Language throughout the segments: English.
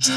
Hey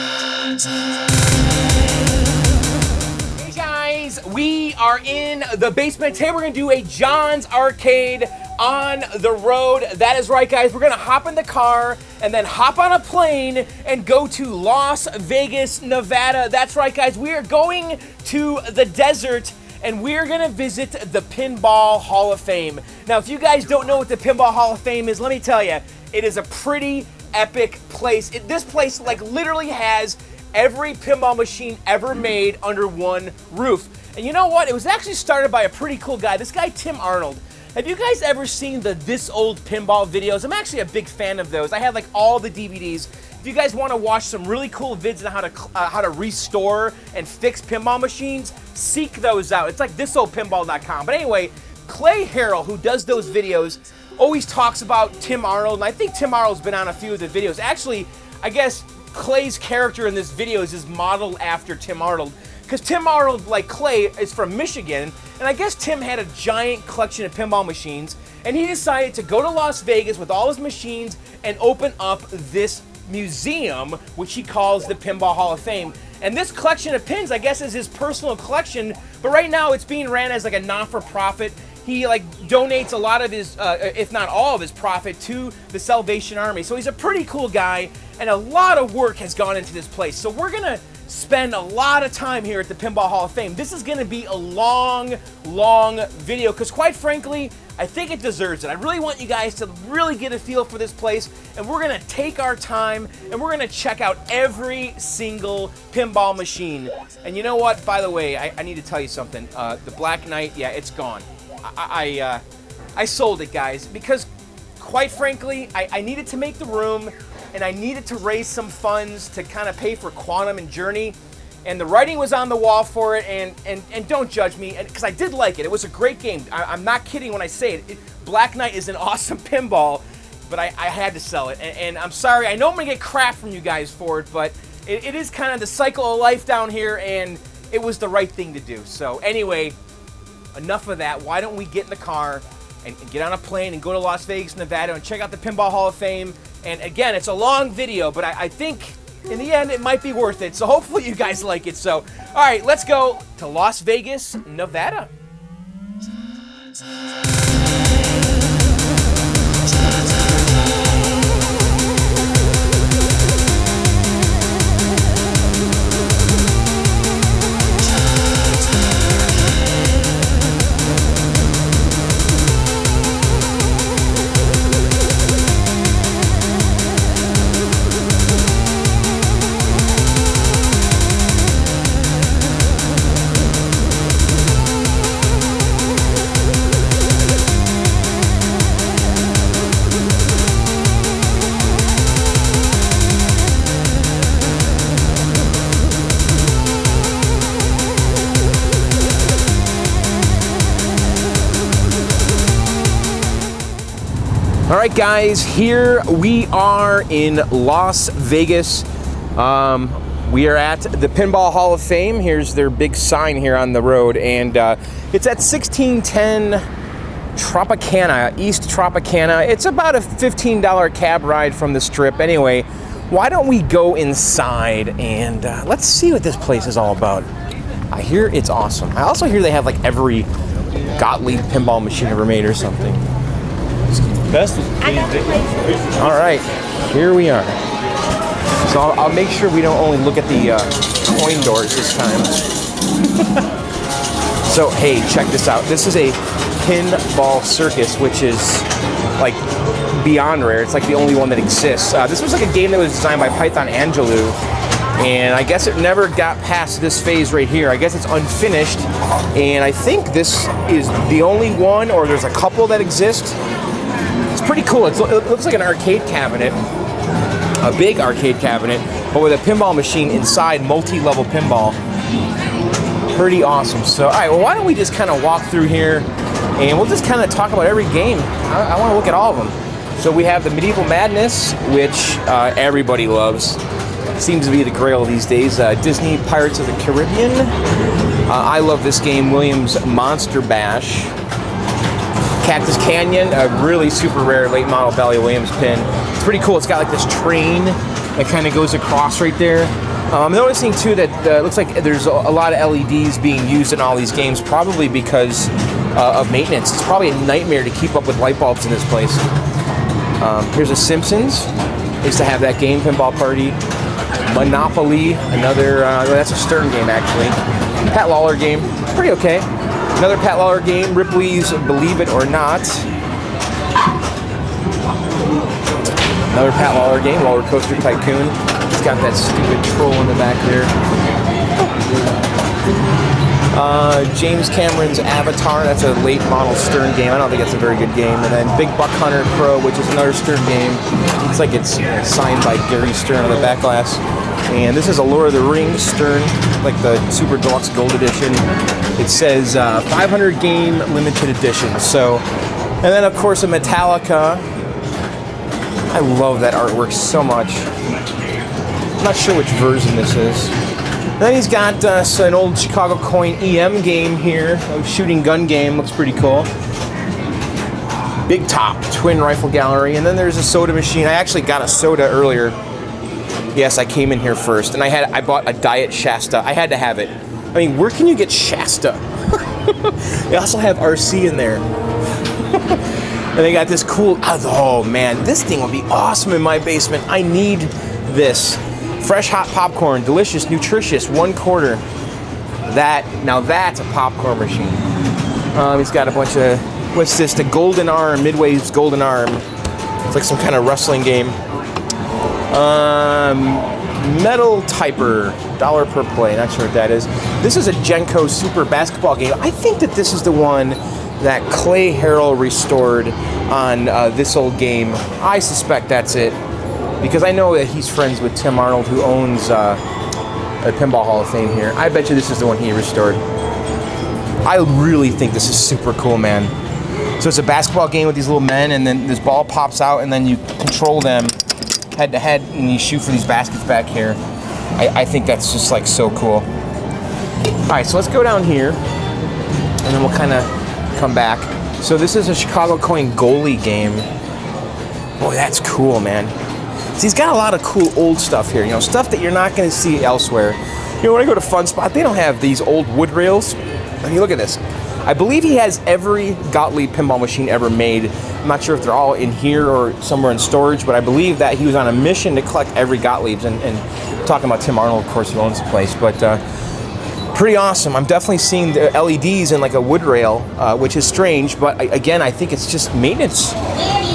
guys, we are in the basement. Today we're going to do a John's Arcade on the road. That is right, guys. We're going to hop in the car and then hop on a plane and go to Las Vegas, Nevada. That's right, guys. We are going to the desert and we're going to visit the Pinball Hall of Fame. Now, if you guys don't know what the Pinball Hall of Fame is, let me tell you, it is a pretty epic place. This place like literally has every pinball machine ever made under one roof. And you know what? It was actually started by a pretty cool guy. This guy, Tim Arnold. Have you guys ever seen the This Old Pinball videos? I'm actually a big fan of those. I have like all the DVDs. If you guys want to watch some really cool vids on how to restore and fix pinball machines, seek those out. It's like thisoldpinball.com. But anyway, Clay Harrell, who does those videos, always talks about Tim Arnold, and I think Tim Arnold's been on a few of the videos. Actually, I guess Clay's character in this video is modeled after Tim Arnold, because Tim Arnold, like Clay, is from Michigan, and I guess Tim had a giant collection of pinball machines, and he decided to go to Las Vegas with all his machines and open up this museum, which he calls the Pinball Hall of Fame. And this collection of pins, I guess, is his personal collection, but right now it's being ran as like a non-for-profit. He like donates a lot of his, if not all of his profit to the Salvation Army. So he's a pretty cool guy, and a lot of work has gone into this place. So we're gonna spend a lot of time here at the Pinball Hall of Fame. This is gonna be a long, long video, because quite frankly, I think it deserves it. I really want you guys to really get a feel for this place, and we're gonna take our time, and we're gonna check out every single pinball machine. And you know what, by the way, I need to tell you something. The Black Knight, yeah, it's gone. I sold it, guys, because quite frankly, I needed to make the room, and I needed to raise some funds to kind of pay for Quantum and Journey, and the writing was on the wall for it, and don't judge me, because I did like it. It was a great game. I'm not kidding when I say it. Black Knight is an awesome pinball, but I had to sell it, and I'm sorry. I know I'm going to get crap from you guys for it, but it is kind of the cycle of life down here, and it was the right thing to do. So anyway, enough of that. Why don't we get in the car and get on a plane and go to Las Vegas, Nevada, and check out the Pinball Hall of Fame. And again, it's a long video, but I think in the end it might be worth it. So hopefully you guys like it. So, all right, let's go to Las Vegas, Nevada. All right, guys, here we are in Las Vegas. We are at the Pinball Hall of Fame. Here's their big sign here on the road, and it's at 1610 Tropicana, East Tropicana. It's about a $15 cab ride from the Strip. Anyway, why don't we go inside and let's see what this place is all about. I hear it's awesome. I also hear they have like every Gottlieb pinball machine ever made or something. All right, here we are. So I'll make sure we don't only look at the coin doors this time. So hey, check this out. This is a Pinball Circus, which is like beyond rare. It's like the only one that exists. This was like a game that was designed by Python Angelou, and I guess it never got past this phase right here. I guess it's unfinished, and I think this is the only one, or there's a couple that exist. It's pretty cool. It looks like an arcade cabinet, a big arcade cabinet, but with a pinball machine inside, multi-level pinball. Pretty awesome. So, all right, well, why don't we just kind of walk through here, and we'll just kind of talk about every game. I want to look at all of them. So we have the Medieval Madness, which everybody loves. Seems to be the grail these days. Disney Pirates of the Caribbean. I love this game. Williams Monster Bash. Cactus Canyon, a really super rare late model Bally and Williams pin. It's pretty cool. It's got like this train that kind of goes across right there. I'm noticing too that it looks like there's a lot of LEDs being used in all these games, probably because of maintenance. It's probably a nightmare to keep up with light bulbs in this place. Here's a Simpsons. I used to have that game, Pinball Party. Monopoly, another, that's a Stern game actually. Pat Lawler game, pretty okay. Another Pat Lawler game, Ripley's Believe It or Not. Another Pat Lawler game, Roller Coaster Tycoon. It's got that stupid troll in the back there. James Cameron's Avatar, that's a late model Stern game. I don't think it's a very good game. And then Big Buck Hunter Pro, which is another Stern game. It's like it's signed by Gary Stern on the back glass. And this is a Lord of the Rings Stern, like the Super Deluxe Gold Edition. It says 500 game limited edition. So, and then of course a Metallica. I love that artwork so much. I'm not sure which version this is. Then he's got an old Chicago coin EM game here, a shooting gun game, looks pretty cool. Big Top, Twin Rifle Gallery, and then there's a soda machine. I actually got a soda earlier. Yes, I came in here first, and I bought a Diet Shasta. I had to have it. I mean, where can you get Shasta? They also have RC in there. And they got this cool, oh man, this thing would be awesome in my basement. I need this. Fresh hot popcorn, delicious, nutritious, 1/4. Now that's a popcorn machine. He's got a bunch of, what's this? The Golden Arm, Midway's Golden Arm. It's like some kind of wrestling game. Metal Typer, $1 per play. Not sure what that is. This is a Genko Super basketball game. I think that this is the one that Clay Harrell restored on this old game. I suspect that's it, because I know that he's friends with Tim Arnold, who owns a Pinball Hall of Fame here. I bet you this is the one he restored. I really think this is super cool, man. So it's a basketball game with these little men, and then this ball pops out, and then you control them head to head, and you shoot for these baskets back here. I think that's just like so cool. All right, so let's go down here, and then we'll kind of come back. So this is a Chicago coin goalie game. Boy, that's cool, man. So he's got a lot of cool old stuff here, you know, stuff that you're not going to see elsewhere. You know, when I go to Fun Spot, they don't have these old wood rails. I mean, look at this. I believe he has every Gottlieb pinball machine ever made. I'm not sure if they're all in here or somewhere in storage, but I believe that he was on a mission to collect every Gottlieb's. And talking about Tim Arnold, of course, who owns the place, but pretty awesome. I'm definitely seeing the LEDs in like a wood rail, which is strange, but again, I think it's just maintenance.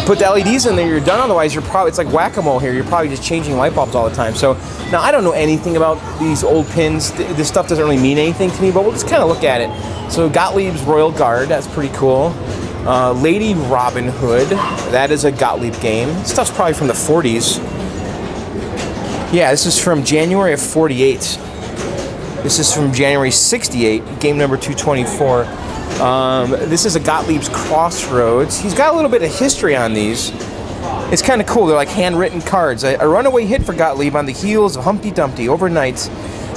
Put the LEDs in there, you're done. Otherwise, it's like whack-a-mole here. You're probably just changing light bulbs all the time. So now I don't know anything about these old pins. This stuff doesn't really mean anything to me, but we'll just kind of look at it. So Gottlieb's Royal Guard, that's pretty cool. Lady Robin Hood, that is a Gottlieb game. This stuff's probably from the 40s. Yeah, this is from January of 48. This is from January 68, game number 224. This is a Gottlieb's Crossroads. He's got a little bit of history on these. It's kind of cool. They're like handwritten cards. A runaway hit for Gottlieb on the heels of Humpty Dumpty. Overnight,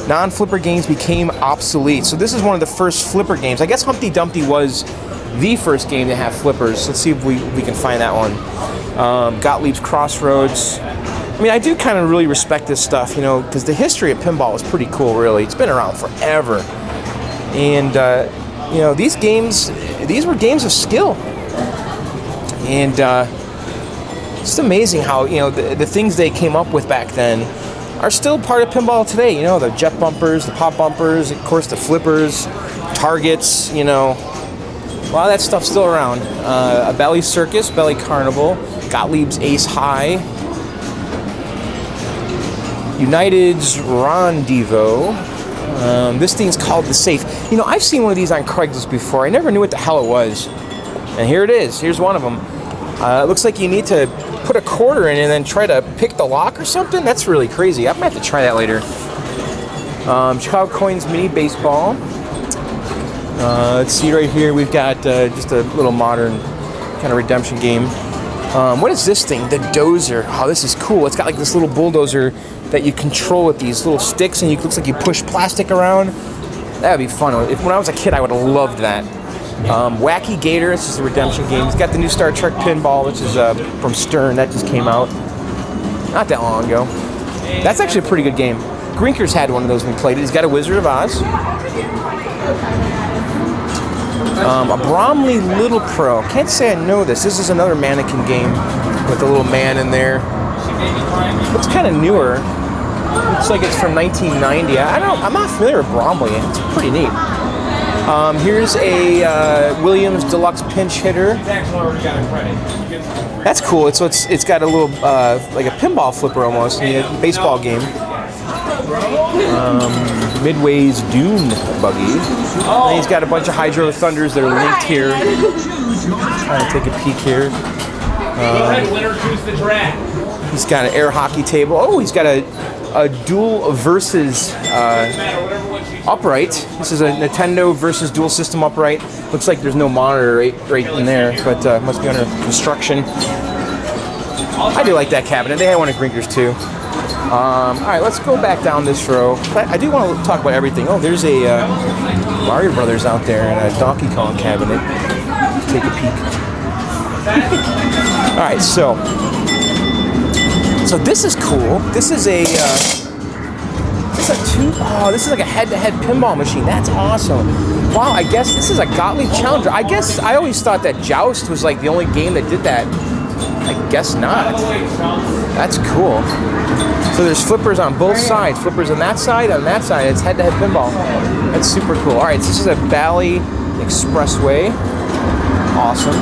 non-flipper games became obsolete. So this is one of the first flipper games. I guess Humpty Dumpty was the first game to have flippers. Let's see if we can find that one. Gottlieb's Crossroads. I mean, I do kind of really respect this stuff, you know, because the history of pinball is pretty cool, really. It's been around forever. And, you know, these were games of skill. And it's amazing how, you know, the things they came up with back then are still part of pinball today. You know, the jet bumpers, the pop bumpers, of course, the flippers, targets, you know. A lot of that stuff's still around. A Belly Circus, Belly Carnival, Gottlieb's Ace High, United's Rendezvous. This thing's called the Safe. You know, I've seen one of these on Craigslist before. I never knew what the hell it was. And here it is. Here's one of them. It looks like you need to put a quarter in and then try to pick the lock or something. That's really crazy. I might have to try that later. Chicago Coins Mini Baseball. Let's see right here. We've got just a little modern kind of redemption game. What is this thing? The Dozer. Oh, this is cool. It's got like this little bulldozer that you control with these little sticks, and it looks like you push plastic around. That would be fun. When I was a kid, I would have loved that. Wacky Gator. It's just a redemption game. It's got the new Star Trek Pinball, which is from Stern. That just came out not that long ago. That's actually a pretty good game. Grinkers had one of those when we played it. He's got a Wizard of Oz. A Bromley Little Pro. Can't say I know this. This is another mannequin game with a little man in there. Looks kind of newer. Looks like it's from 1990. I'm not familiar with Bromley. It's pretty neat. Here's a Williams Deluxe Pinch Hitter. That's cool. So it's got a little like a pinball flipper almost, a baseball game. Midway's Dune Buggy. And he's got a bunch of Hydro Thunders that are linked here. Trying to take a peek here. He's got an air hockey table. Oh, he's got a dual versus upright. This is a Nintendo versus dual system upright. Looks like there's no monitor right in there, but must be under construction. I do like that cabinet. They had one at Grinkers too. All right, let's go back down this row. I do want to talk about everything. Oh, there's a Mario Brothers out there and a Donkey Kong cabinet. Let's take a peek. All right, so this is cool. This is a this is like a head-to-head pinball machine. That's awesome. Wow, I guess this is a Gottlieb Challenger. I guess I always thought that Joust was like the only game that did that. I guess not. That's cool. So there's flippers on both sides. Flippers on that side, It's head-to-head pinball. That's super cool. All right, so this is a Bally Expressway. Awesome.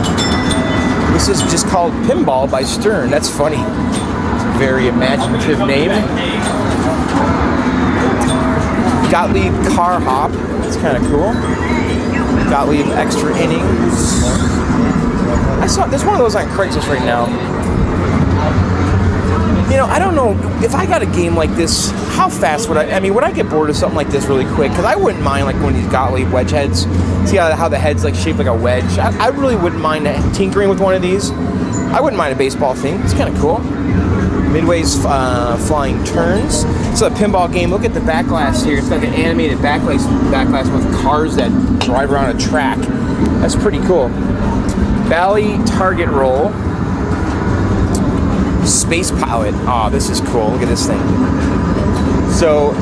This is just called Pinball by Stern. That's funny. It's a very imaginative name. Gottlieb Car Hop. That's kind of cool. Gottlieb Extra Innings. There's one of those on Craigslist right now. I don't know, if I got a game like this, how fast would would I get bored of something like this really quick? Because I wouldn't mind like one of these Gottlieb wedge heads. See how the head's like shaped like a wedge? I really wouldn't mind tinkering with one of these. I wouldn't mind a baseball thing. It's kind of cool. Midway's Flying Turns. It's a pinball game. Look at the back glass here. It's got the animated back glass with cars that drive around a track. That's pretty cool. Bally Target Roll. Space Pilot. Oh, this is cool. Look at this thing. So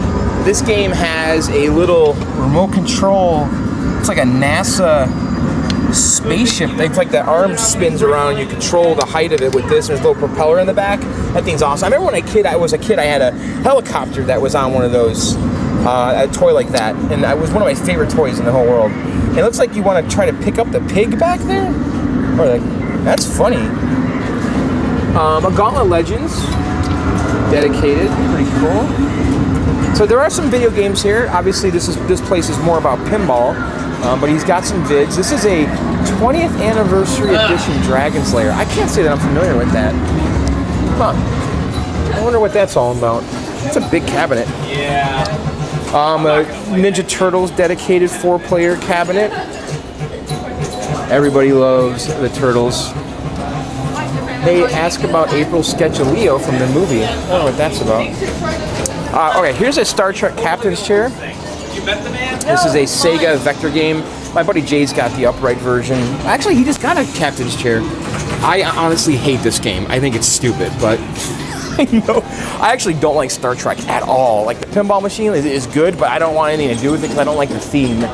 this game has a little remote control. It's like a NASA spaceship. It's like the arm spins around. You control the height of it with this. There's a little propeller in the back. That thing's awesome. I remember when I was a kid, I had a helicopter that was on one of those, a toy like that. And it was one of my favorite toys in the whole world. And it looks like you want to try to pick up the pig back there. Or like, that's funny. A Gauntlet Legends, dedicated, pretty cool. So there are some video games here. Obviously, this place is more about pinball, but he's got some vids. This is a 20th anniversary edition Dragon Slayer. I can't say that I'm familiar with that. Huh? I wonder what that's all about. It's a big cabinet. Yeah. A Ninja Turtles dedicated 4-player cabinet. Everybody loves the Turtles. They ask about April's sketch of Leo from the movie. I don't know what that's about. Okay, here's a Star Trek Captain's Chair. This is a Sega Vector game. My buddy Jay's got the upright version. Actually, he just got a Captain's Chair. I honestly hate this game. I think it's stupid, but I know. I actually don't like Star Trek at all. Like, the pinball machine is good, but I don't want anything to do with it because I don't like the theme.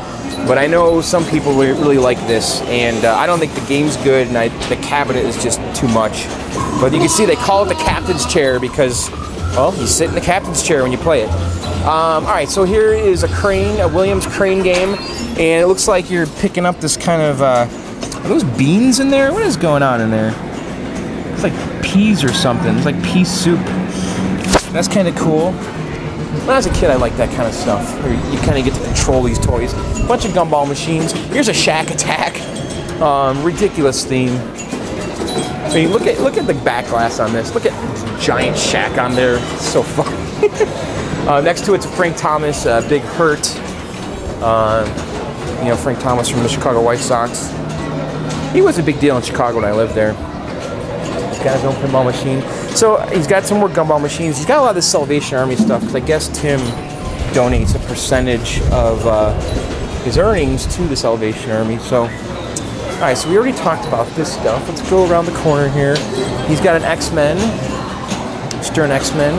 But I know some people really like this, and I don't think the game's good, and the cabinet is just too much. But you can see they call it the Captain's Chair because, well, you sit in the Captain's Chair when you play it. All right, so here is a Williams crane game, and it looks like you're picking up this kind of, are those beans in there? What is going on in there? It's like peas or something. It's like pea soup. That's kind of cool. When I was a kid, I liked that kind of stuff, where you kind of get to control these toys. A bunch of gumball machines. Here's a Shack Attack. Ridiculous theme. I mean, look at the back glass on this. Look at giant shack on there. It's so fun. Next to it's Frank Thomas, Big Hurt. Frank Thomas from the Chicago White Sox. He was a big deal in Chicago when I lived there. He's got his own pinball machine. So he's got some more gumball machines. He's got a lot of this Salvation Army stuff because I guess Tim donates a percentage of his earnings to the Salvation Army. So, all right, so we already talked about this stuff. Let's go around the corner here. He's got an X-Men, Stern X-Men.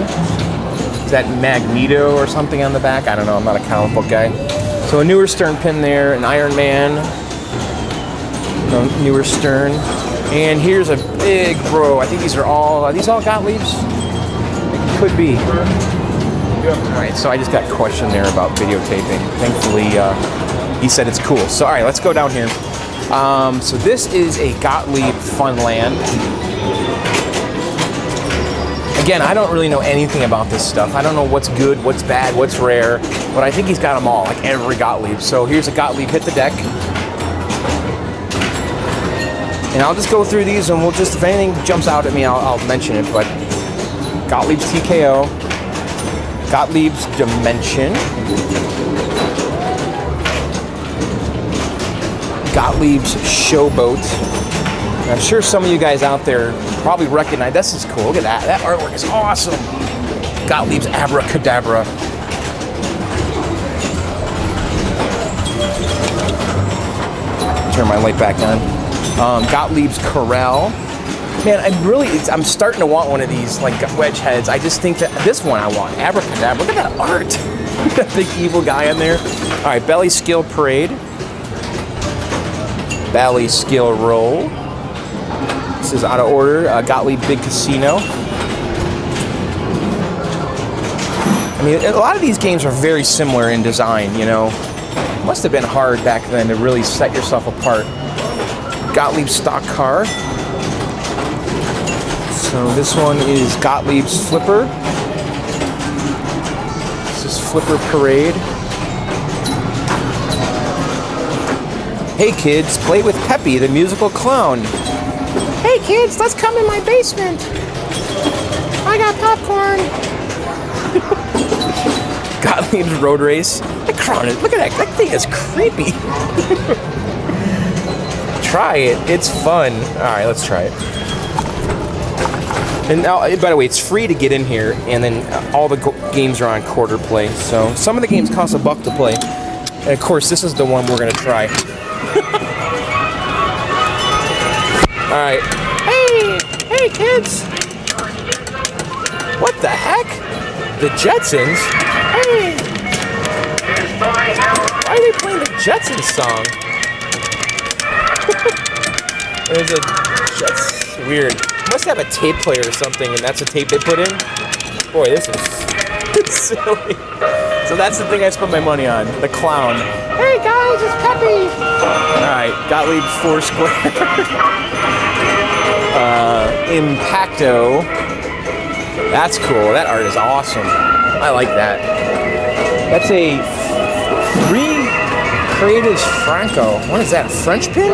that Magneto or something on the back? I don't know. I'm not a comic book guy. So a newer Stern pin there, an Iron Man, newer Stern, and here's a big bro. I think these are all. Are these all Gottliebs? It could be. All right. So I just got questioned there about videotaping. Thankfully, he said it's cool. So all right, let's go down here. So this is a Gottlieb Funland. Again, I don't really know anything about this stuff. I don't know what's good, what's bad, what's rare, but I think he's got them all, like every Gottlieb. So here's a Gottlieb Hit the Deck. And I'll just go through these and we'll just, if anything jumps out at me, I'll mention it. But Gottlieb's TKO, Gottlieb's Dimension, Gottlieb's Showboat. I'm sure some of you guys out there probably recognize, this is cool, look at that, that artwork is awesome. Gottlieb's Abracadabra. Turn my light back on. Gottlieb's Corral. Man, I'm starting to want one of these, like wedge heads. I just think that this one I want, Abracadabra. Look at that art. That big evil guy in there. All right, Belly Skill Parade. Bally Skill Roll. This is out of order. Gottlieb Big Casino. I mean, a lot of these games are very similar in design, you know. Must have been hard back then to really set yourself apart. Gottlieb Stock Car. So this one is Gottlieb's Flipper. This is Flipper Parade. Hey kids, play with Peppy, the musical clown. Hey kids, let's come in my basement. I got popcorn. Gottlieb's Road Race. The crown is, look at that. That thing is creepy. Try it. It's fun. All right, let's try it. And now, by the way, it's free to get in here, and then all the games are on quarter play. So some of the games cost $1 to play. And of course, this is the one we're gonna try. All right. Hey, kids. What the heck? The Jetsons? Hey. Why are they playing the Jetsons song? There's a Jets. Weird. Must have a tape player or something, and that's a tape they put in. Boy, this is silly. So that's the thing I spent my money on. The clown. Hey guys, it's Peppy. All right, Gottlieb's Foursquare. Impacto. That's cool. That art is awesome. I like that. That's a free Creatives Franco. What is that? A French pin?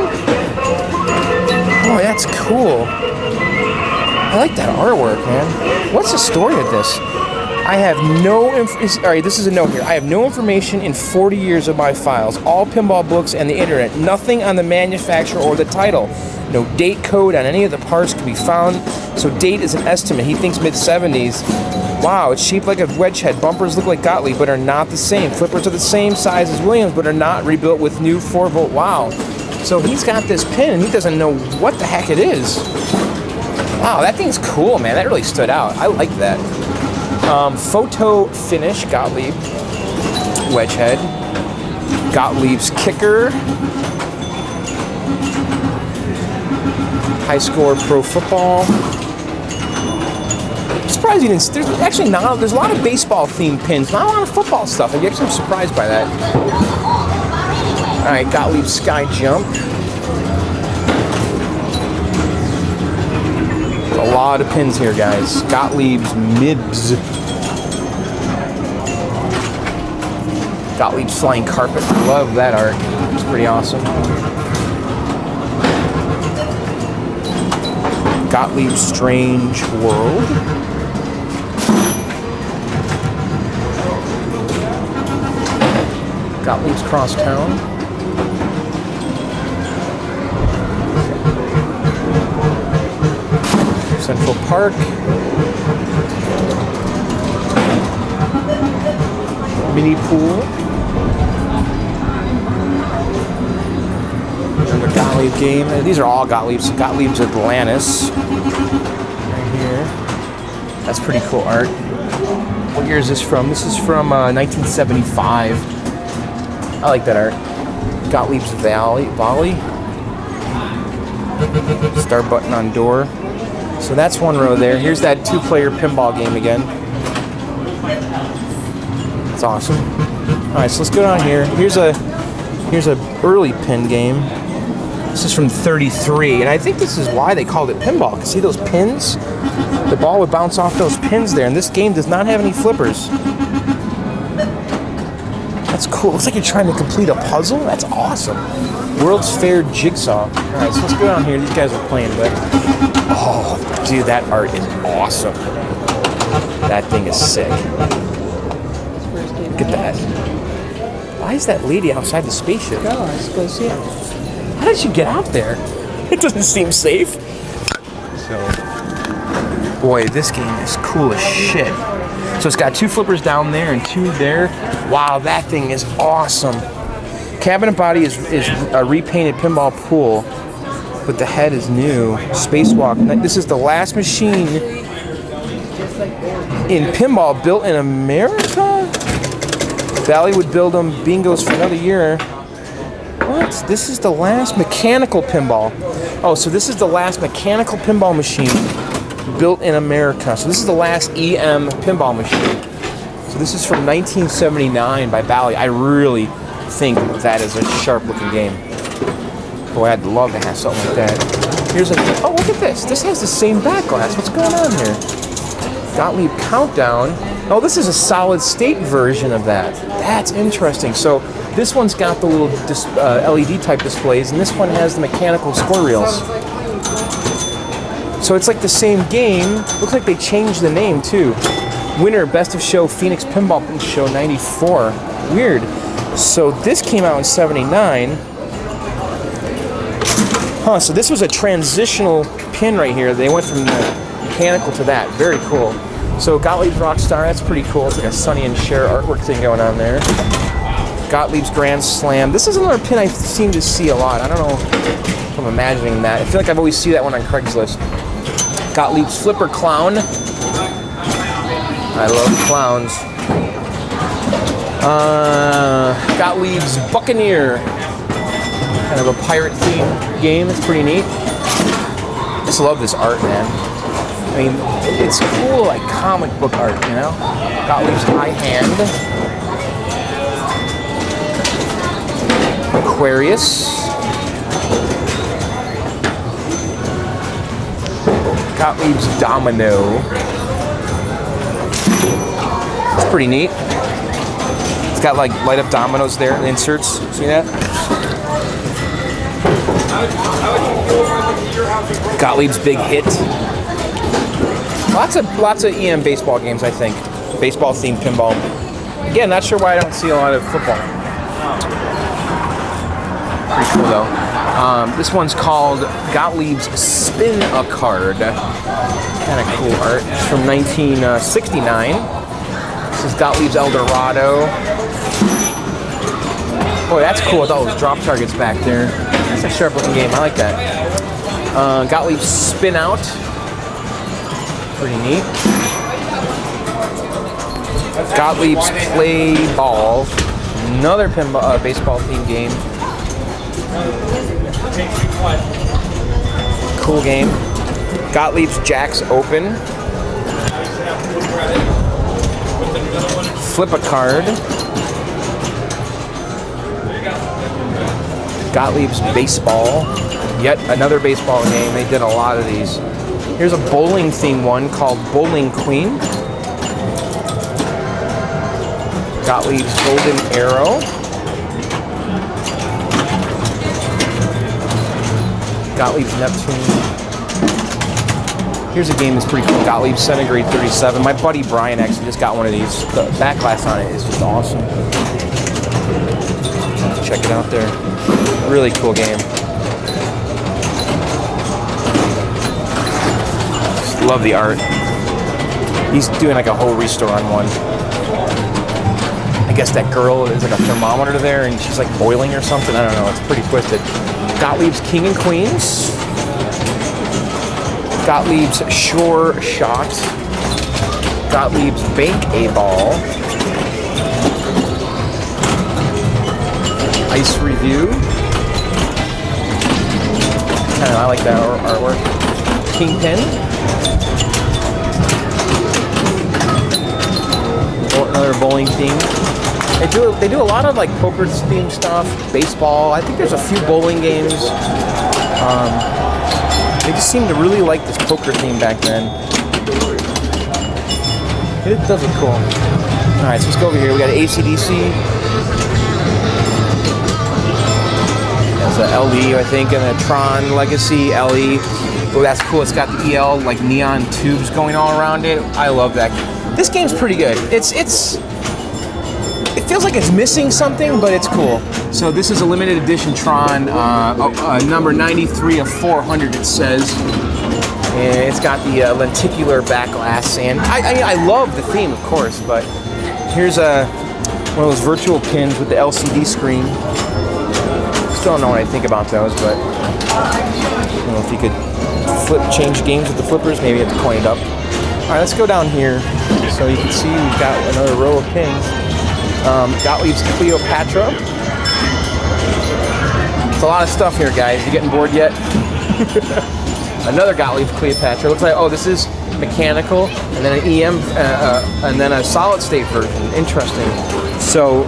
Oh, that's cool. I like that artwork, man. What's the story of this? I have no all right, this is a note here. I have no information in 40 years of my files, all pinball books and the internet. Nothing on the manufacturer or the title. No date code on any of the parts can be found. So date is an estimate. He thinks mid-70s. Wow, it's shaped like a wedge head. Bumpers look like Gottlieb, but are not the same. Flippers are the same size as Williams, but are not rebuilt with new 4-volt. Wow. So he's got this pin, and he doesn't know what the heck it is. Wow, that thing's cool, man. That really stood out. I like that. Photo Finish, Gottlieb. Wedge head. Gottlieb's Kicker. High Score Pro Football. I'm surprised you didn't. There's actually not. There's a lot of baseball themed pins, not a lot of football stuff. I'm actually surprised by that. All right, Gottlieb Sky Jump. A lot of pins here, guys. Gottlieb's Mibs. Gottlieb's Flying Carpet. Love that art. It's pretty awesome. Gottlieb's Strange World. Gottlieb's Crosstown. Central Park. Mini Pool. Another Gottlieb game. These are all Gottlieb's. Gottlieb's Atlantis. Right here. That's pretty cool art. year is this from? This is from 1975. I like that art. Gottlieb's Volley. Start button on door. So that's one row there. Here's that 2-player pinball game again. It's awesome. All right, so let's go down here. Here's a early pin game. This is from 33, and I think this is why they called it pinball. Cause see those pins? The ball would bounce off those pins there, and this game does not have any flippers. That's cool. Looks like you're trying to complete a puzzle. That's awesome. World's Fair Jigsaw. All right, so let's go down here. These guys are playing, but oh, dude, that art is awesome. That thing is sick. Look at that. Why is that lady outside the spaceship? Go, let's go see it. How did you get out there? It doesn't seem safe. So, boy, this game is cool as shit. So it's got 2 flippers down there and 2 there. Wow, that thing is awesome. Cabinet body is a repainted pinball pool, but the head is new. Spacewalk. This is the last machine in pinball built in America? Bally would build them bingos for another year. What? This is the last mechanical pinball. Oh, so this is the last mechanical pinball machine built in America. So this is the last EM pinball machine. So this is from 1979 by Bally. I really think that is a sharp looking game. Boy, I'd love to have something like that. Here's oh, look at this. This has the same back glass. What's going on here? Gottlieb Countdown. Oh, this is a solid state version of that. That's interesting. So this one's got the little LED type displays, and this one has the mechanical score reels. So it's like the same game. Looks like they changed the name too. Winner, Best of Show, Phoenix Pinball Show 94. Weird. So this came out in 79. Huh, so this was a transitional pin right here. They went from the mechanical to that. Very cool. So Gottlieb's Rockstar, that's pretty cool. It's like a Sonny and Cher artwork thing going on there. Gottlieb's Grand Slam. This is another pin I seem to see a lot. I don't know if I'm imagining that. I feel like I've always seen that one on Craigslist. Gottlieb's Flipper Clown. I love clowns. Gottlieb's Buccaneer. Kind of a pirate themed game. It's pretty neat. I just love this art, man. I mean, it's cool, like comic book art, you know? Gottlieb's High Hand. Aquarius. Gottlieb's Domino. It's pretty neat. It's got like light up dominoes there in the inserts. See that? Gottlieb's Big Hit. Lots of EM baseball games, I think. Baseball themed pinball. Again, not sure why I don't see a lot of football. Pretty cool though. This one's called Gottlieb's Spin a Card. Kind of cool art. It's from 1969. This is Gottlieb's El Dorado. Boy, that's cool with all those drop targets back there. That's a sharp looking game. I like that. Gottlieb's Spin Out. Pretty neat. Gottlieb's Play Ball. Another pinball, baseball themed game. Cool game. Gottlieb's Jacks Open. Flip a Card. Gottlieb's Baseball. Yet another baseball game. They did a lot of these. Here's a bowling themed one called Bowling Queen. Gottlieb's Golden Arrow. Gottlieb's Neptune. Here's a game that's pretty cool. Gottlieb's Centigrade 37. My buddy Brian actually just got one of these. The back glass on it is just awesome. Check it out there. Really cool game. Just love the art. He's doing like a whole restore on one. I guess that girl is like a thermometer there and she's like boiling or something. I don't know. It's pretty twisted. Gottlieb's King and Queens. Gottlieb's Sure Shot. Gottlieb's Bank A-Ball. Ice Review. I like that artwork. Kingpin. Another bowling theme. They do a lot of like poker themed stuff, baseball. I think there's a few bowling games. They just seem to really like this poker theme back then. It does look cool. All right, so let's go over here. We got an AC/DC. There's a LE, I think, and a Tron Legacy LE. Oh, that's cool. It's got the EL like neon tubes going all around it. I love that. This game's pretty good. It feels like it's missing something, but it's cool. So this is a limited edition Tron, number 93 of 400 it says. And it's got the lenticular back glass, and I love the theme, of course, but here's one of those virtual pins with the LCD screen. Still don't know what I think about those, but I don't know if you could change games with the flippers. Maybe you have to coin it up. All right, let's go down here so you can see we've got another row of pins. Gottlieb's Cleopatra. It's a lot of stuff here, guys. You getting bored yet? Another Gottlieb's Cleopatra. Looks like, oh, this is mechanical, and then an EM, and then a solid state version. Interesting. So,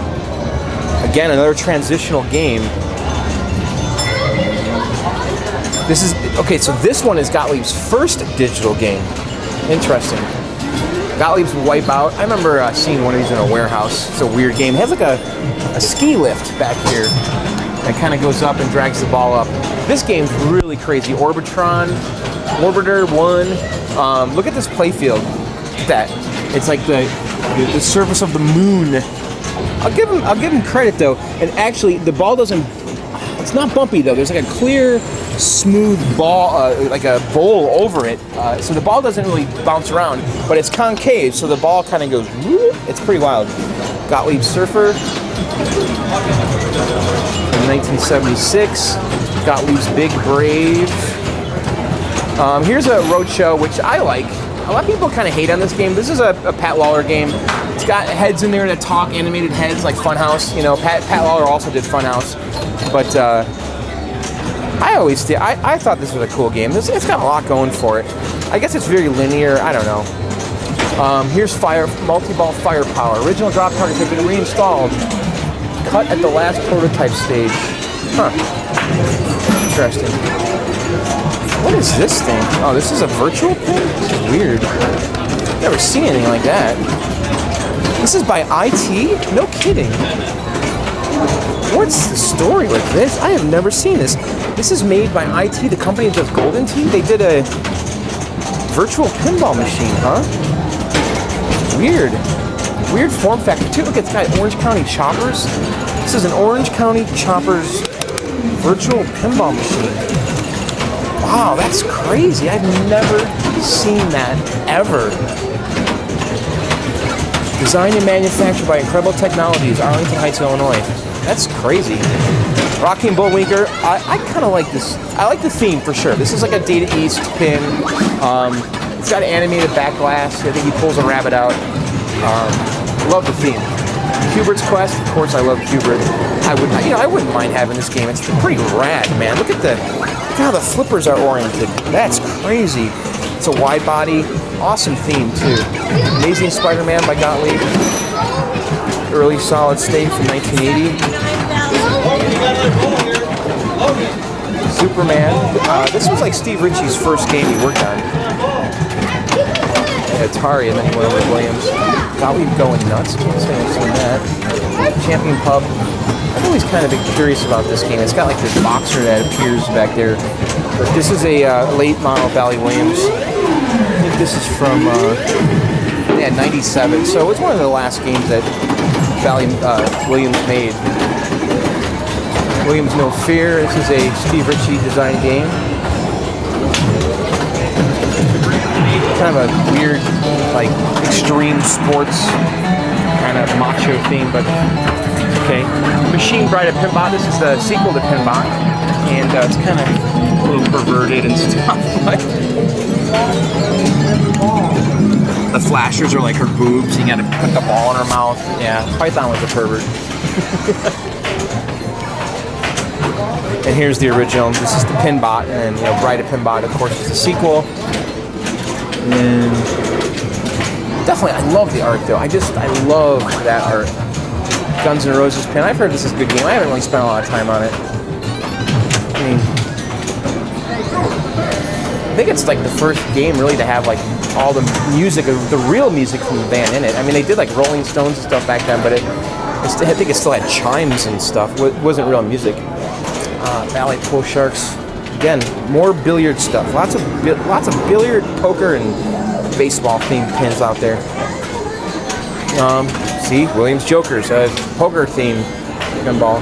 again, another transitional game. This is, okay, so this one is Gottlieb's first digital game. Interesting. Gottlieb's Wipeout. I remember seeing one of these in a warehouse. It's a weird game. It has like a ski lift back here that kind of goes up and drags the ball up. This game's really crazy. Orbiter 1. Look at this playfield. Look at that. It's like the surface of the moon. I'll give him credit though. And actually, the ball doesn't. It's not bumpy though. There's like a clear, smooth ball, like a bowl over it. So the ball doesn't really bounce around, but it's concave, so the ball kind of goes. Whoop. It's pretty wild. Gottlieb Surfer. In 1976, Gottlieb's Big Brave. Here's a roadshow, which I like. A lot of people kind of hate on this game. This is a Pat Lawler game. It's got heads in there that talk, animated heads like Funhouse. You know, Pat Lawler also did Funhouse. But I thought this was a cool game. It's got a lot going for it. I guess it's very linear. I don't know. Here's multi-ball firepower. Original drop targets have been reinstalled. Cut at the last prototype stage. Huh. Interesting. What is this thing? Oh, this is a virtual pin? This is weird. Never seen anything like that. This is by IT? No kidding. What's the story with this? I have never seen this. This is made by IT, the company that does Golden Tee. They did a virtual pinball machine, huh? Weird. Weird form factor too. Look, it's got Orange County Choppers. This is an Orange County Choppers virtual pinball machine. Wow, that's crazy. I've never seen that ever. Designed and manufactured by Incredible Technologies, Arlington Heights, Illinois. That's crazy. Rocky and Bullwinker. I kind of like this. I like the theme for sure. This is like a Data East pin. It's got an animated back glass. I think he pulls a rabbit out. Love the theme. Cubert's Quest. Of course, I love Cubert. I wouldn't mind having this game. It's pretty rad, man. Look at how the flippers are oriented. That's crazy. It's a wide body. Awesome theme too. Amazing Spider-Man by Gottlieb. Early solid state from 1980. Superman. This was like Steve Ritchie's first game he worked on. Atari, and then he went over to Williams. Gottlieb Going Nuts. Can't say I've seen that. Champion Pub. I've always kind of been curious about this game. It's got like this boxer that appears back there. But this is a late model Bally Williams. I think this is from 97. So it's one of the last games that Bally Williams made. Williams No Fear. This is a Steve Ritchie designed game. Kind of a weird, like extreme sports kind of macho theme, but okay. Machine Bride of Pinbot. This is the sequel to Pinbot, and it's kind of a little perverted and stuff. The flashers are like her boobs. You gotta put the ball in her mouth. Yeah, Python was a pervert. And here's the original. This is the Pinbot, and you know, Bride of Pinbot, of course, is the sequel. And definitely, I love the art though. I love that art. Guns N' Roses pin. I've heard this is a good game. I haven't really spent a lot of time on it. I think it's like the first game really to have like all the music, the real music from the band in it. I mean, they did like Rolling Stones and stuff back then, but I think it still had chimes and stuff. It wasn't real music. Valley Pool Sharks. Again, more billiard stuff. Lots of billiard, poker, and baseball themed pins out there. See, Williams Jokers, poker themed pinball.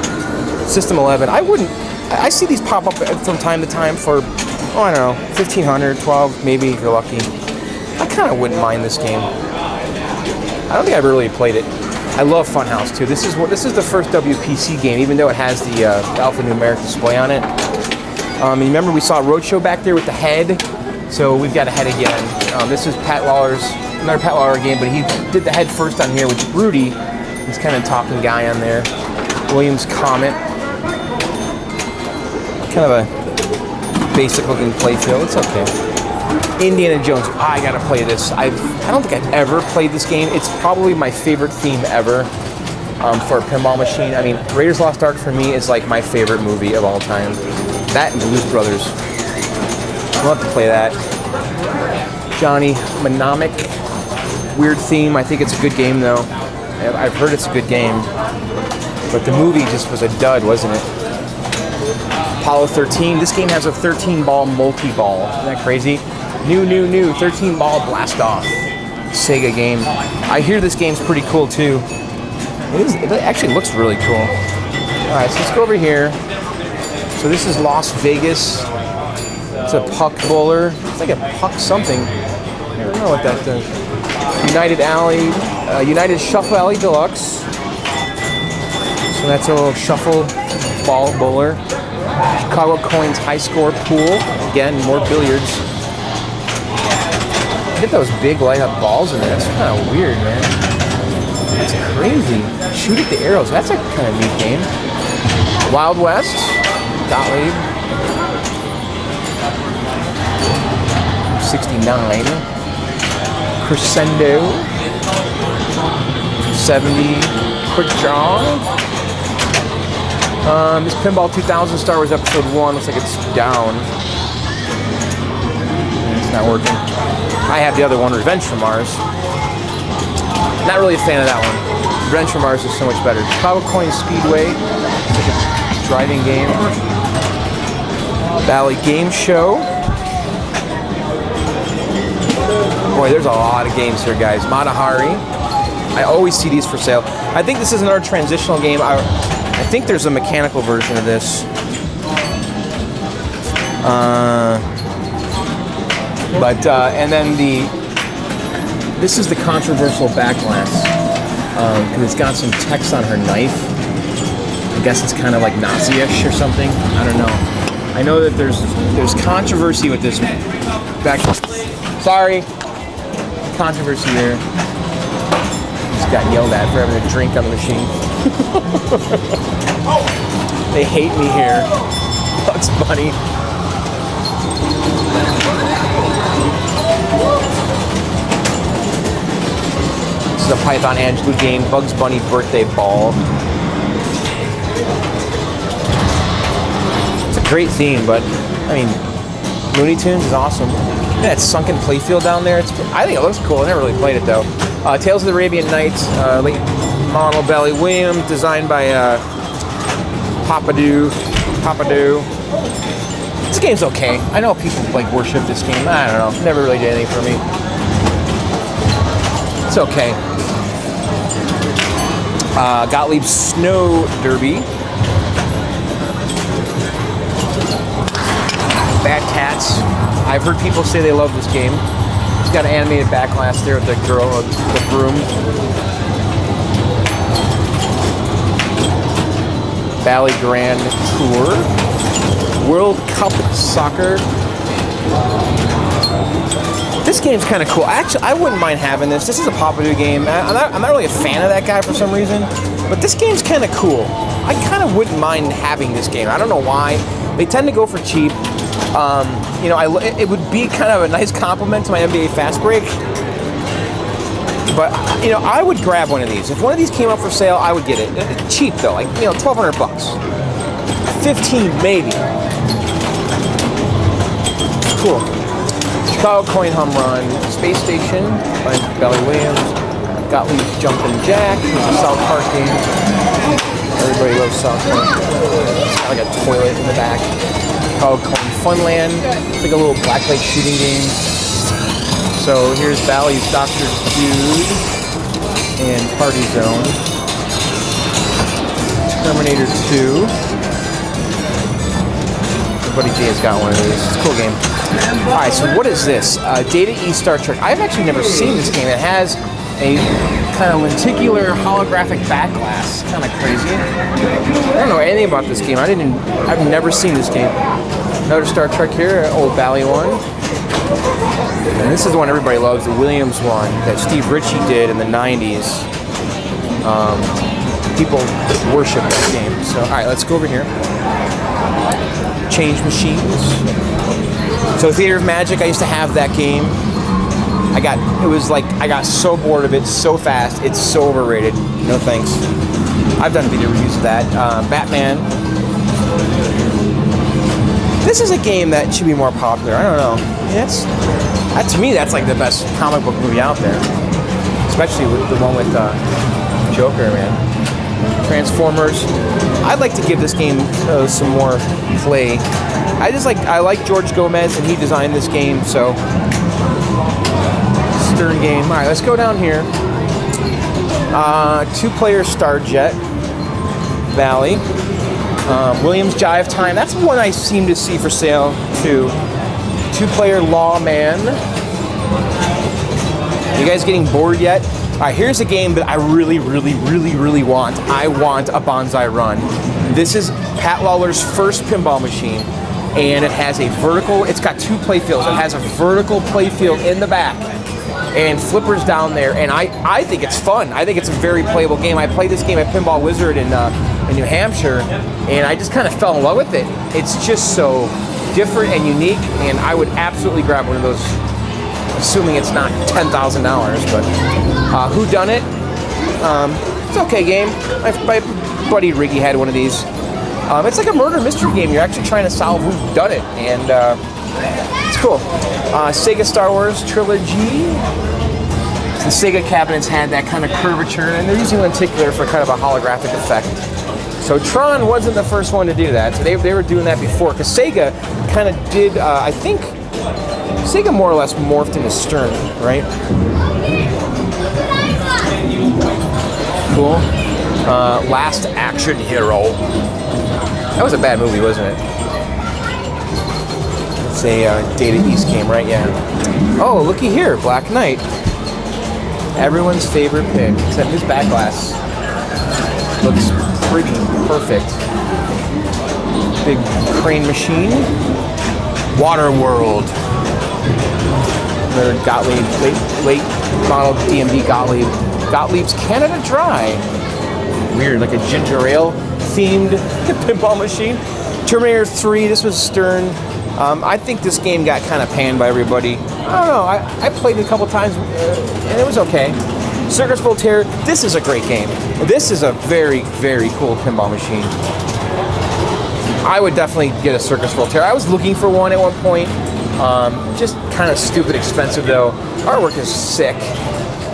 System 11. I see these pop up from time to time for, I don't know, 1,500, 12, maybe if you're lucky. I kind of wouldn't mind this game. I don't think I've ever really played it. I love Funhouse too. This is the first WPC game, even though it has the alphanumeric display on it. And remember we saw Roadshow back there with the head, so we've got a head again. This is another Pat Lawler game, but he did the head first on here with Rudy. He's kind of talking guy on there. Williams Comet. Kind of a basic looking playfield. It's okay. Indiana Jones. I gotta play this. I don't think I've ever played this game. It's probably my favorite theme ever for a pinball machine. I mean, Raiders Lost Ark for me is like my favorite movie of all time. That and Blues Brothers. I'll have to play that. Johnny Mnemonic. Weird theme. I think it's a good game though. I've heard it's a good game. But the movie just was a dud, wasn't it? Apollo 13. This game has a 13-ball multi-ball. Isn't that crazy? New. 13-ball blast-off. Sega game. I hear this game's pretty cool too. It actually looks really cool. Alright, so let's go over here. So this is Las Vegas. It's a puck bowler. It's like a puck something. I don't know what that does. United Shuffle Alley Deluxe. So that's a little shuffle ball bowler. Chicago Coins High Score Pool. Again, more billiards. Get those big light up balls in there. That's kind of weird, man. That's crazy. Shoot at the arrows. That's a kind of neat game. Wild West. Gottlieb. 69. Crescendo. 70. Quick Draw. This Pinball 2000 Star Wars Episode 1 looks like it's down. It's not working. I have the other one, Revenge from Mars. Not really a fan of that one. Revenge from Mars is so much better. Chicago Coin Speedway. It's like a driving game. Valley Game Show. Boy, there's a lot of games here, guys. Matahari. I always see these for sale. I think this is another transitional game. I think there's a mechanical version of this. And then this is the controversial back glass. Because it's got some text on her knife. I guess it's kind of like Nazi-ish or something. I don't know. I know that there's controversy with this back. Sorry. Controversy there. Just got yelled at for having a drink on the machine. They hate me here. Bugs Bunny. This is a Python Angelo game. Bugs Bunny birthday ball. It's a great theme, but I mean, Looney Tunes is awesome. That sunken playfield down there. I think it looks cool. I never really played it though. Tales of the Arabian Nights. Late Arnold, Bally Williams, designed by Papadou. This game's okay. I know people like worship this game. I don't know. Never really did anything for me. It's okay. Gottlieb Snow Derby. Bad Cats. I've heard people say they love this game. It's got an animated back glass there with the girl with the broom. Valley Grand Tour. World Cup Soccer. This game's kind of cool. Actually, I wouldn't mind having this. This is a Papadu game. I'm not really a fan of that guy for some reason, but this game's kind of cool. I kind of wouldn't mind having this game. I don't know why. They tend to go for cheap. You know, it would be kind of a nice compliment to my NBA Fast Break. But, you know, I would grab one of these. If one of these came up for sale, I would get it. Cheap, though. Like, you know, $1,200 bucks. 15 maybe. Cool. Chicago Coin Home Run, Space Station by Bally Williams, Gottlieb Jumpin' Jack, there's a South Park game. Everybody loves South Park. It's got like a toilet in the back. Chicago Coin Funland, it's like a little blacklight shooting game. So here's Bally's Dr. Dude and Party Zone. Terminator 2. Buddy J has got one of these. It's a cool game. Alright, so what is this? Data East Star Trek. I've actually never seen this game. It has a kind of lenticular holographic back glass. Kind of crazy. I don't know anything about this game. I've never seen this game. Another Star Trek here, old Bally one. And this is the one everybody loves, the Williams one that Steve Ritchie did in the 90s. People worship this game. So, alright, let's go over here. Change machines. So Theater of Magic, I used to have that game. I got so bored of it so fast. It's so overrated. No thanks. I've done video reviews of that. Batman. This is a game that should be more popular. I don't know. To me, that's like the best comic book movie out there. Especially with the one with Joker, man. Transformers. I'd like to give this game some more play. I like George Gomez, and he designed this game, so Stern game. All right, let's go down here. 2-player Starjet Valley. Williams Jive Time. That's one I seem to see for sale too. 2-player Lawman. You guys getting bored yet? All right, here's a game that I really want. I want a Bonsai Run. This is Pat Lawler's first pinball machine, and it has a vertical, it's got 2 play fields. It has a vertical play field in the back and flippers down there, and I think it's fun. I think it's a very playable game. I played this game at Pinball Wizard in New Hampshire, and I just kind of fell in love with it. It's just so different and unique, and I would absolutely grab one of those, assuming it's not $10,000, but Whodunit? It's an okay game. My buddy Riggy had one of these. It's like a murder mystery game. You're actually trying to solve whodunit, and it's cool. Sega Star Wars Trilogy. The Sega cabinets had that kind of curvature, and they're using lenticular for kind of a holographic effect. So Tron wasn't the first one to do that. So they were doing that before, because Sega kind of did, I think, Sega more or less morphed into Stern, right? Cool. Last Action Hero. That was a bad movie, wasn't it? It's a Data East game, right? Yeah. Oh, looky here, Black Knight. Everyone's favorite pick, except his back glass looks pretty perfect. Big crane machine. Waterworld. Another Gottlieb, late model DMD Gottlieb. Gottlieb's Canada Dry. Weird, like a ginger ale themed pinball machine. Terminator 3, this was Stern. I think this game got kind of panned by everybody. I don't know, I played it a couple times and it was okay. Circus Voltaire, this is a great game. This is a very, very cool pinball machine. I would definitely get a Circus Voltaire. I was looking for one at one point. Just kind of stupid expensive though. Artwork is sick.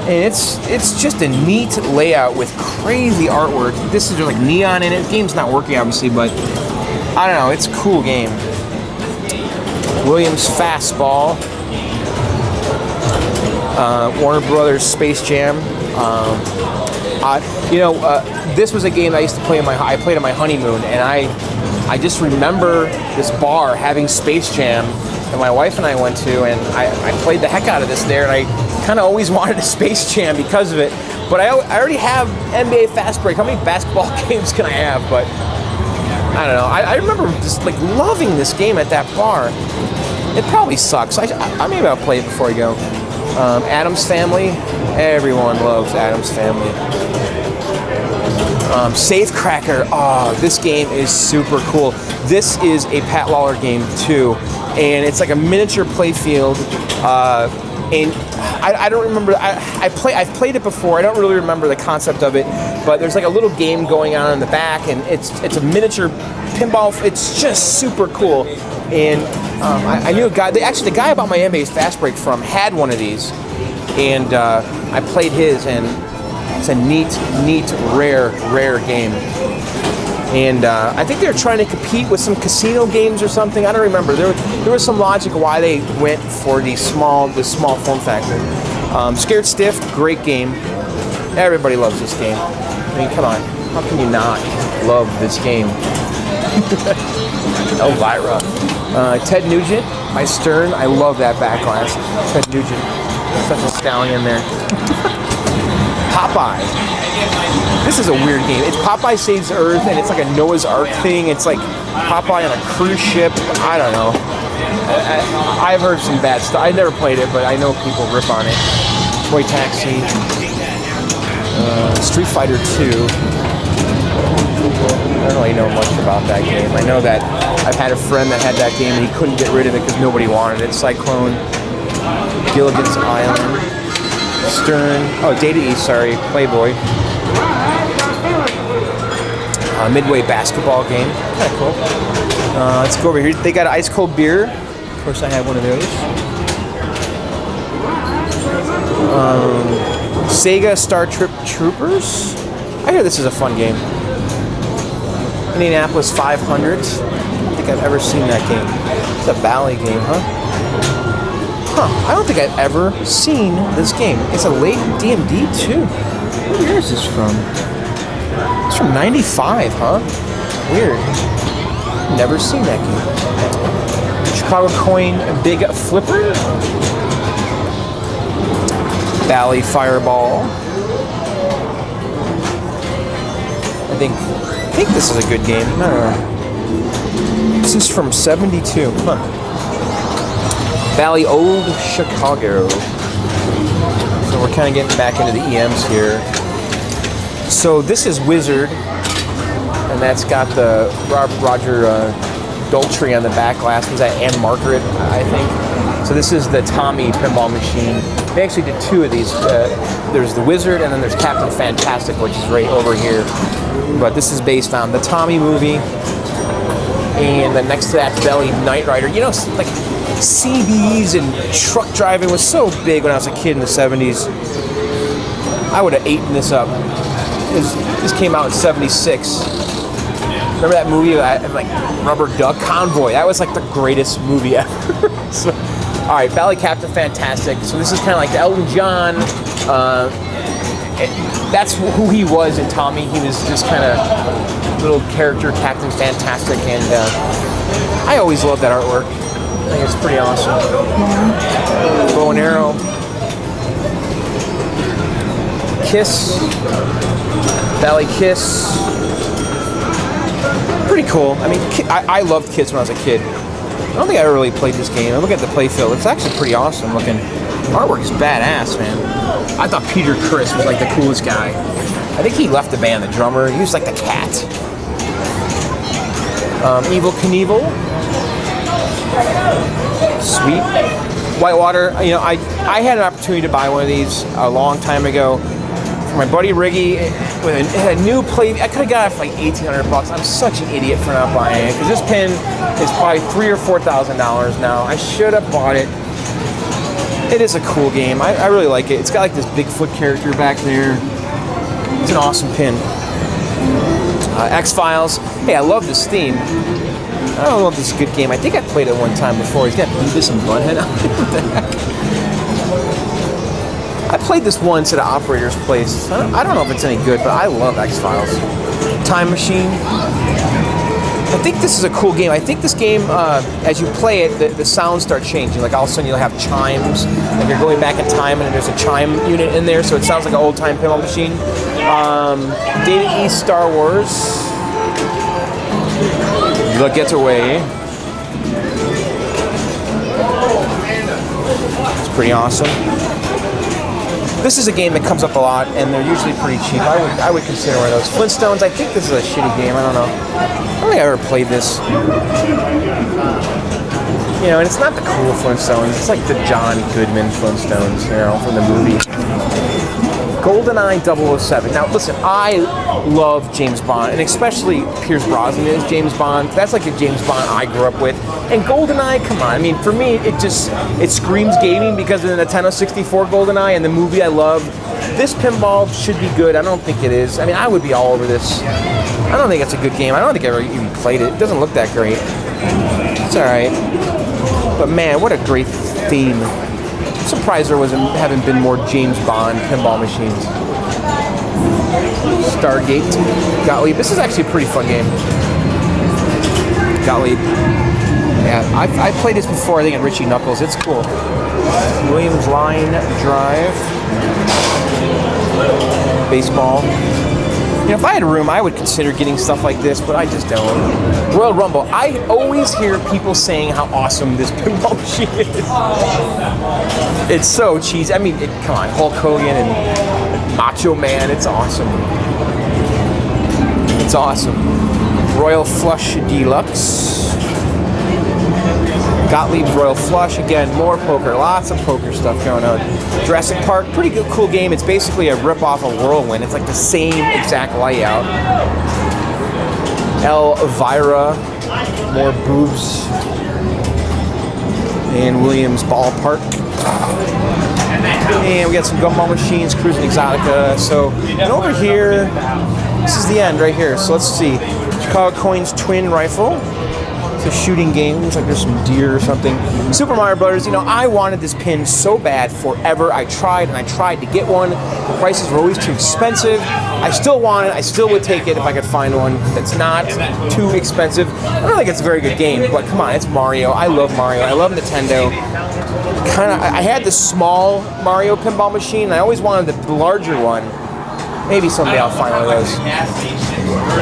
And it's just a neat layout with crazy artwork. This is like neon in it. The game's not working obviously, but I don't know, it's a cool game. Williams Fastball. Warner Brothers Space Jam. This was a game I used to play I played on my honeymoon, and I just remember this bar having Space Jam that my wife and I went to, and I played the heck out of this there, and I kind of always wanted a Space Jam because of it. But I already have NBA Fast Break. How many basketball games can I have? But I don't know. I remember just like loving this game at that bar. It probably sucks. Maybe I'll play it before I go. Addams Family. Everyone loves Addams Family. Safecracker. Oh, this game is super cool. This is a Pat Lawler game too, and it's like a miniature playfield. And I don't remember. I've played it before. I don't really remember the concept of it, but there's like a little game going on in the back, and it's a miniature pinball. It's just super cool. And I knew a guy. The guy I bought my NBA Fast Break from had one of these, and I played his, and it's a neat, rare game. And I think they were trying to compete with some casino games or something. I don't remember. There was some logic why they went for the small form factor. Scared Stiff, great game. Everybody loves this game. I mean, come on. How can you not love this game? Elvira. Ted Nugent, my Stern. I love that back glass. Ted Nugent. Such a stallion there. Popeye. This is a weird game. It's Popeye Saves Earth, and it's like a Noah's Ark thing. It's like Popeye on a cruise ship. I don't know. I've heard some bad stuff. I never played it, but I know people rip on it. Toy Taxi. Street Fighter 2. I don't really know much about that game. I know that I've had a friend that had that game, and he couldn't get rid of it because nobody wanted it. Cyclone. Gilligan's Island. Stern. Oh, Data East, sorry. Playboy. Midway basketball game. Kind of cool. Let's go over here. They got an ice cold beer. Of course, I have one of those. Sega Star Trip Troopers. I hear this is a fun game. Indianapolis 500. I don't think I've ever seen that game. It's a Bally game, huh? I don't think I've ever seen this game. It's a late DMD too. What year is this from? It's from 95, huh? Weird. Never seen that game. Chicago Coin Big Flipper. Bally Fireball. I think this is a good game. I don't know. This is from 72. Huh. Bally Old Chicago. So we're kind of getting back into the EMs here. So this is Wizard, and that's got the Roger Daltrey on the back glass. Was that Ann Margaret, I think? So this is the Tommy pinball machine. They actually did two of these. There's the Wizard, and then there's Captain Fantastic, which is right over here. But this is based on the Tommy movie. And then next to that, Bally Knight Rider. You know, like CBs and truck driving was so big when I was a kid in the 70s. I would have eaten this up. This came out in 76. Remember that movie, like Rubber Duck Convoy? That was like the greatest movie ever. So, all right, Bally Captain Fantastic. So this is kind of like the Elton John. That's who he was in Tommy. He was just kind of little character, Captain Fantastic, and I always loved that artwork. I think it's pretty awesome. Bow and arrow. Kiss. Bally Kiss. Pretty cool. I mean, I loved Kiss when I was a kid. I don't think I ever really played this game. I look at the playfield. It's actually pretty awesome looking. Artwork is badass, man. I thought Peter Criss was like the coolest guy. I think he left the band, the drummer. He was like the cat. Evel Knievel. Sweet. Whitewater. You know, I had an opportunity to buy one of these a long time ago. My buddy Riggy with a new play. I could have got it for like $1,800. I'm such an idiot for not buying it because this pin is probably $3,000 or $4,000 now. I should have bought it. It is a cool game. I really like it. It's got like this Bigfoot character back there. It's an awesome pin. X-Files. Hey, I love this theme. I don't know if this is a good game. I think I played it one time before. He's got Beavis and Butthead on it. What the heck? I played this once at an operator's place. I don't know if it's any good, but I love X-Files. Time Machine. I think this is a cool game. I think this game, as you play it, the sounds start changing. Like all of a sudden you'll have chimes. Like you're going back in time and there's a chime unit in there, so it sounds like an old-time pinball machine. Data East Star Wars. The Getaway. It's pretty awesome. This is a game that comes up a lot, and they're usually pretty cheap. I would consider one of those. Flintstones, I think this is a shitty game. I don't know. I don't think I ever played this. You know, and it's not the cool Flintstones. It's like the John Goodman Flintstones, you know, from the movie. GoldenEye 007. Now, listen, I love James Bond, and especially Pierce Brosnan is James Bond. That's like the James Bond I grew up with. And GoldenEye, come on. I mean, for me, it screams gaming because of the Nintendo 64 GoldenEye and the movie I love. This pinball should be good. I don't think it is. I mean, I would be all over this. I don't think it's a good game. I don't think I ever even played it. It doesn't look that great. It's all right. But man, what a great theme. I'm surprised there haven't been more James Bond pinball machines. Stargate, Gottlieb. This is actually a pretty fun game. Gottlieb. Yeah, I played this before, I think, at Richie Knuckles. It's cool. Williams Line Drive. Baseball. You know, if I had a room, I would consider getting stuff like this, but I just don't. Royal Rumble. I always hear people saying how awesome this pinball machine is. It's so cheesy. I mean, come on, Hulk Hogan and Macho Man. It's awesome. It's awesome. Royal Flush Deluxe. Gottlieb's Royal Flush. Again, more poker. Lots of poker stuff going on. Jurassic Park. Pretty good, cool game. It's basically a rip-off of Whirlwind. It's like the same exact layout. Elvira. More boobs. And Williams Ballpark. And we got some gumball machines, Cruising Exotica. So, and over here, this is the end right here. So let's see. Chicago Coins Twin Rifle. It's a shooting game. Looks like there's some deer or something. Super Mario Brothers. You know, I wanted this pin so bad forever. I tried and I tried to get one. The prices were always too expensive. I still want it. I still would take it if I could find one that's not too expensive. I don't think it's a very good game, but come on, it's Mario. I love Mario. I love Nintendo. I had this small Mario pinball machine, and I always wanted the larger one. Maybe someday I'll find one of those.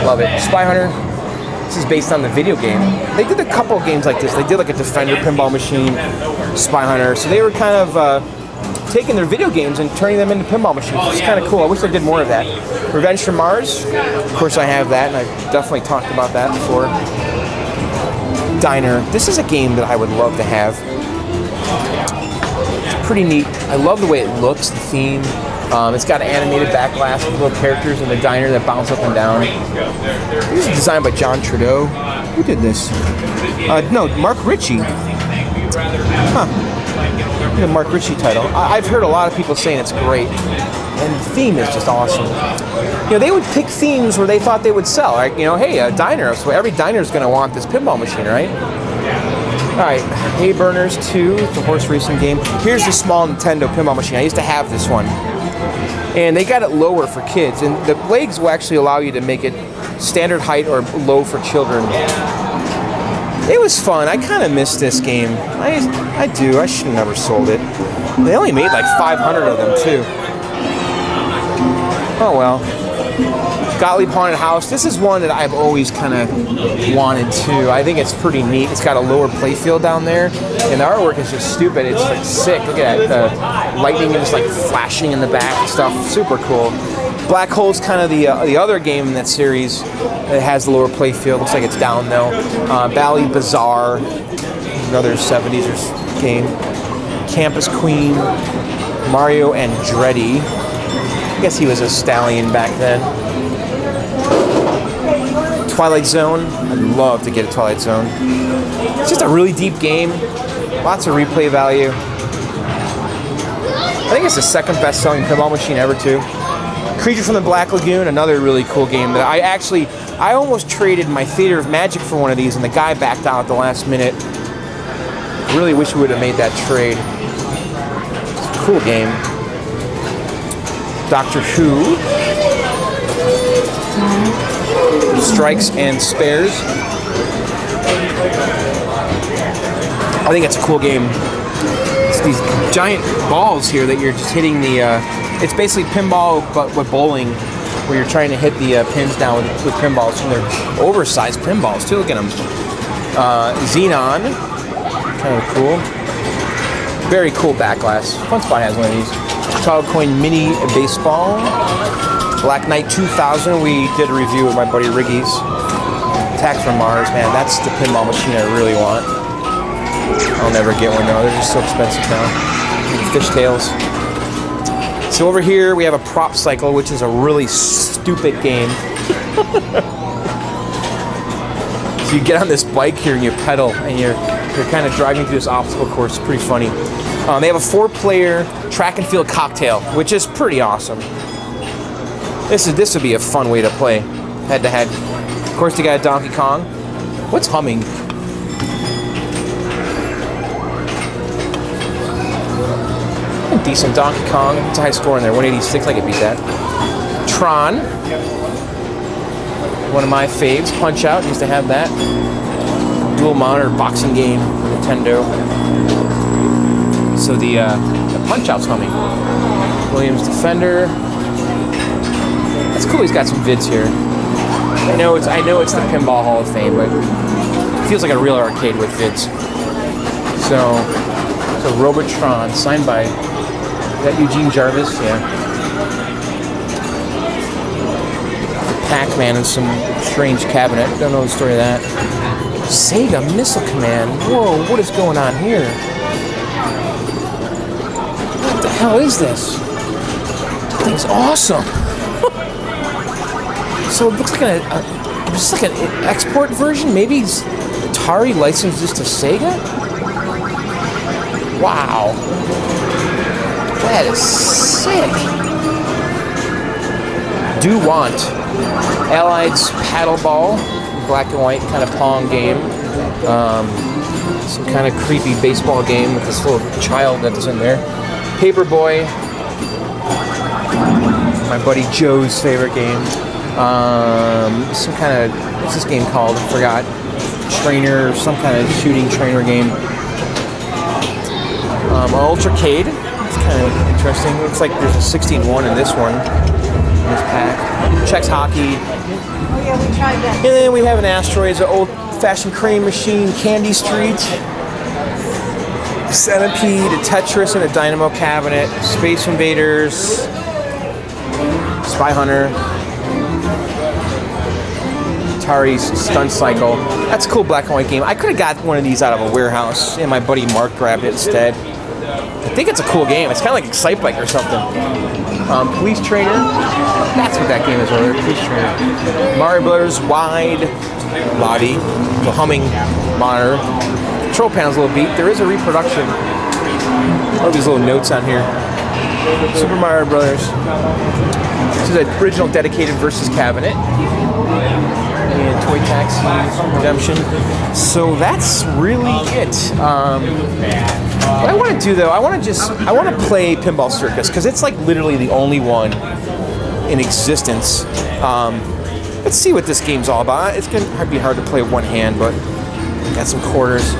Love it. Spy Hunter. This is based on the video game. They did a couple of games like this. They did like a Defender pinball machine, Spy Hunter. So they were kind of taking their video games and turning them into pinball machines. It's kind of cool. I wish they did more of that. Revenge from Mars. Of course I have that, and I've definitely talked about that before. Diner. This is a game that I would love to have. It's pretty neat. I love the way it looks, the theme. It's got an animated back glass with little characters in the diner that bounce up and down. This is designed by John Trudeau. Who did this? No, Mark Ritchie. Huh. The Mark Ritchie title. I've heard a lot of people saying it's great. And the theme is just awesome. You know, they would pick themes where they thought they would sell. Like, you know, hey, a diner. So every diner is going to want this pinball machine, right? All right, Hay Burners 2, it's a horse racing game. Here's the small Nintendo pinball machine. I used to have this one. And they got it lower for kids. And the legs will actually allow you to make it standard height or low for children. It was fun. I kind of missed this game. I do. I should have never sold it. They only made like 500 of them, too. Oh, well. Gottlieb Haunted House. This is one that I've always kind of wanted to. I think it's pretty neat. It's got a lower playfield down there, and the artwork is just stupid. It's like sick. Look at that. The lightning is like flashing in the back and stuff. Super cool. Black Hole's kind of the other game in that series that has the lower playfield. Looks like it's down though. Bally Bazaar, another 70s game. Campus Queen, Mario Andretti. I guess he was a stallion back then. Twilight Zone. I'd love to get a Twilight Zone. It's just a really deep game. Lots of replay value. I think it's the second best-selling pinball machine ever, too. Creature from the Black Lagoon, another really cool game that I almost traded my Theater of Magic for one of these, and the guy backed out at the last minute. I really wish we would have made that trade. It's a cool game. Doctor Who. Strikes and Spares. I think it's a cool game. It's these giant balls here that you're just hitting the... it's basically pinball, but with bowling, where you're trying to hit the pins down with pinballs. And they're oversized pinballs, too. Look at them. Xenon. Kind of cool. Very cool back glass. Fun Spot has one of these. Child Coin Mini Baseball. Black Knight 2000. We did a review with my buddy Riggy's. Tax from Mars, man. That's the pinball machine I really want. I'll never get one though. They're just so expensive now. Fishtails. So over here we have a prop cycle, which is a really stupid game. So you get on this bike here and you pedal, and you're kind of driving through this obstacle course. It's pretty funny. They have a 4-player track and field cocktail, which is pretty awesome. This would be a fun way to play, head to head. Of course, they got Donkey Kong. What's humming? Decent Donkey Kong. It's a high score in there, 186. I could beat that. Tron. One of my faves. Punch Out. Used to have that. Dual monitor boxing game. Nintendo. So the Punch Out's humming. Williams Defender. That's cool. He's got some vids here. I know it's the Pinball Hall of Fame, but it feels like a real arcade with vids. So Robotron, signed by, is that Eugene Jarvis? Yeah. Pac-Man and some strange cabinet. Don't know the story of that. Sega Missile Command. Whoa, what is going on here? What the hell is this? That thing's awesome. So it looks like an export version. Maybe Atari licensed this to Sega. Wow, that is sick. Do Want, Allied's Paddle Ball, black and white kind of Pong game. Some kind of creepy baseball game with this little child that's in there. Paperboy, my buddy Joe's favorite game. Some kind of, what's this game called? I forgot. Trainer, some kind of shooting trainer game. Ultracade. It's kind of interesting. Looks like there's a 16-1 in this one. In this pack. Chex Hockey. Oh yeah, we tried that. And then we have an Asteroids, an old-fashioned crane machine, Candy Street. Centipede, a Tetris, and a Dynamo cabinet. Space Invaders. Spy Hunter. Atari's Stunt Cycle. That's a cool black and white game. I could have got one of these out of a warehouse, and my buddy Mark grabbed it instead. I think it's a cool game. It's kind of like Excitebike or something. Police Trainer. That's what that game is, rather. Police Trainer. Mario Brothers Wide Body. The humming monitor. Control panel's a little beat. There is a reproduction. All these little notes on here. Super Mario Brothers. This is an original dedicated versus cabinet. And Toy Taxi Redemption. So that's really it. What I want to do though, I want to play Pinball Circus because it's like literally the only one in existence. Let's see what this game's all about. It's gonna be hard to play with one hand, but got some quarters.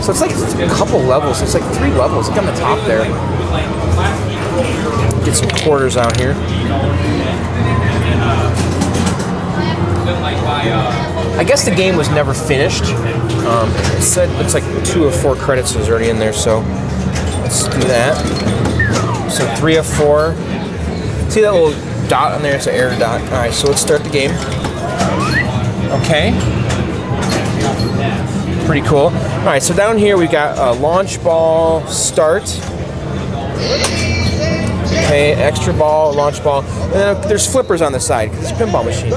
So it's like a couple levels. It's like 3 levels. Look on the top there. Get some quarters out here. I guess the game was never finished. It said it's like 2 of 4 credits was already in there, so let's do that. So 3 of 4. See that little dot on there? It's an error dot. All right, so let's start the game. Okay. Pretty cool. All right, so down here we got a launch ball, start. Okay, extra ball, launch ball, and then there's flippers on the side because it's a pinball machine.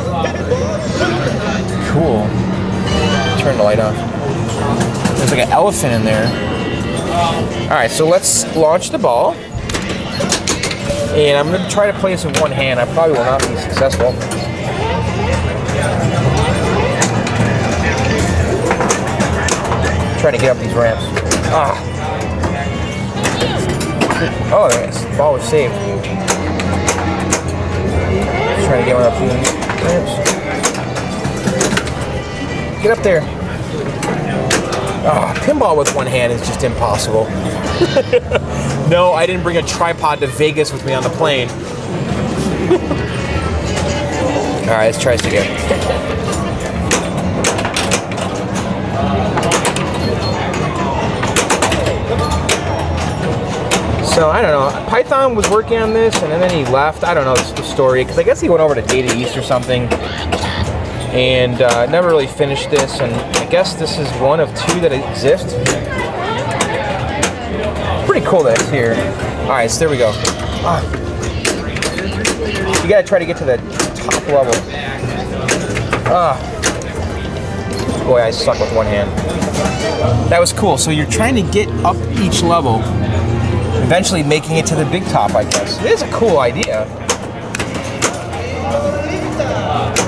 Cool. Turn the light off. There's like an elephant in there. All right, so let's launch the ball. And I'm going to try to play this with one hand. I probably will not be successful. Trying to get up these ramps. Ah. Oh, yes. The ball was saved. Just trying to get one up these ramps. Get up there. Oh, pinball with one hand is just impossible. No, I didn't bring a tripod to Vegas with me on the plane. All right, let's try this again. So I don't know. Python was working on this, and then he left. I don't know the story because I guess he went over to Data East or something, and never really finished this. And I guess this is one of two that exist. Pretty cool that it's here. All right, so there we go. You gotta try to get to the top level. Boy, I suck with one hand. That was cool. So you're trying to get up each level, eventually making it to the big top, I guess. It is a cool idea.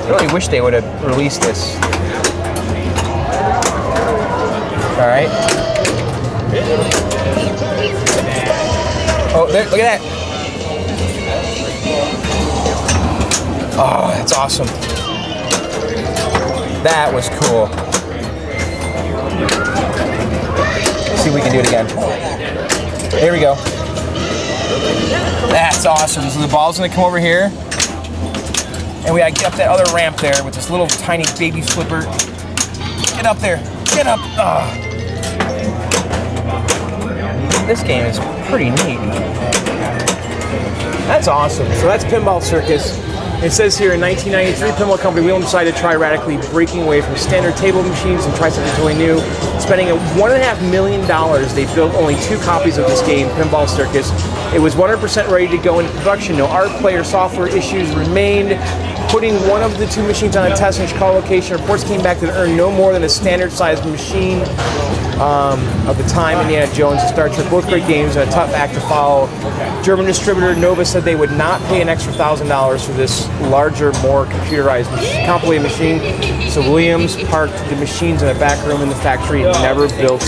I really wish they would have released this. All right. Oh, there, look at that. Oh, that's awesome. That was cool. Let's see if we can do it again. There we go. That's awesome. So the ball's gonna come over here. And we gotta get up that other ramp there with this little tiny baby flipper. Get up there. Get up. Oh. This game is pretty neat. That's awesome. So that's Pinball Circus. It says here in 1993, Pinball Company Williams decided to try radically breaking away from standard table machines and try something totally new. Spending $1.5 million, they built only 2 copies of this game, Pinball Circus. It was 100% ready to go into production. No art, player, software issues remained. Putting one of the 2 machines on a test in a Chicago location, reports came back that it earned no more than a standard-sized machine of the time. Indiana Jones and Star Trek, both great games, and a tough act to follow. German distributor Nova said they would not pay an extra $1,000 for this larger, more computerized, complicated machine. So Williams parked the machines in a back room in the factory and never built.